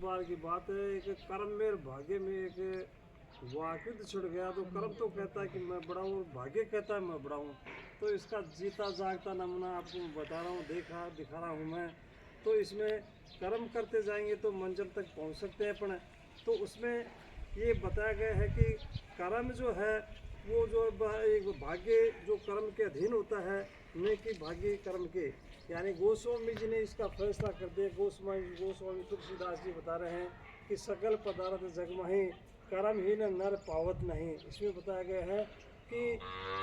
बार की बात है, एक कर्म में और भाग्य में एक वाकिद छिड़ गया। तो कर्म तो कहता है कि मैं बड़ा हूँ, भाग्य कहता है मैं बड़ा हूँ। तो इसका जीता जागता नमूना आपको बता रहा हूँ, दिखा रहा हूँ मैं। तो इसमें कर्म करते जाएंगे तो मंजिल तक पहुँच सकते हैं अपन। तो उसमें ये बताया गया है कि कर्म जो है वो जो एक भाग्य जो कर्म के अधीन होता है, नेकी भाग्य कर्म के, यानी गोस्वामी जी ने इसका फैसला कर दिया। गोस्वामी तुलसीदास जी बता रहे हैं कि सकल पदार्थ जगमहि कर्म ही न नर पावत नहीं। इसमें बताया गया है कि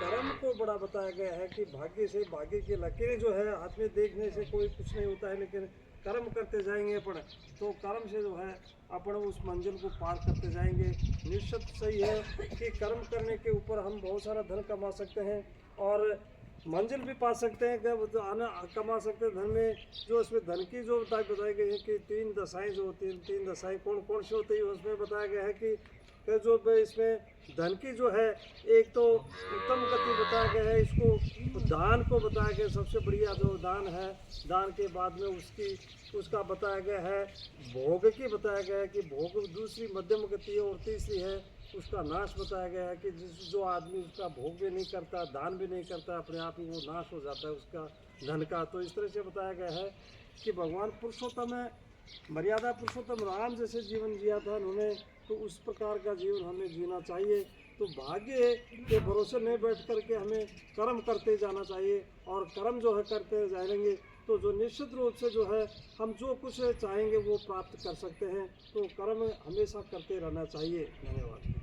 कर्म को बड़ा बताया गया है कि भाग्य से, भाग्य की लकीरें जो है हाथ में देखने से कोई कुछ नहीं होता है, लेकिन कर्म करते जाएंगे अपन तो कर्म से जो है अपन उस मंजिल को पार करते जाएंगे। निश्चित सही है कि कर्म करने के ऊपर हम बहुत सारा धन कमा सकते हैं और मंजिल भी पा सकते हैं। क्या आना कमा सकते हैं धन में, जो इसमें धन की जो बताई गई है कि तीन दशाएं जो होती हैं, तीन दशाएं कौन कौन सी होती है उसमें बताया गया है कि जो इसमें धन की जो है, एक तो उत्तम गति बताया गया है, इसको दान को बताया गया सबसे बढ़िया जो दान है। दान के बाद में उसका बताया गया है भोग की, बताया गया है कि भोग दूसरी मध्यम गति है, और तीसरी है उसका नाश बताया गया है कि जो आदमी उसका भोग भी नहीं करता, दान भी नहीं करता, अपने आप ही वो नाश हो जाता है उसका धन का। तो इस तरह से बताया गया है कि भगवान पुरुषोत्तम है, मर्यादा पुरुषोत्तम राम जैसे जीवन जिया था उन्होंने, तो उस प्रकार का जीवन हमें जीना चाहिए। तो भाग्य के भरोसे नहीं बैठ करके हमें कर्म करते जाना चाहिए, और कर्म जो है करते जाएंगे तो जो निश्चित रूप से जो है हम जो कुछ चाहेंगे वो प्राप्त कर सकते हैं। तो कर्म हमेशा करते रहना चाहिए। धन्यवाद।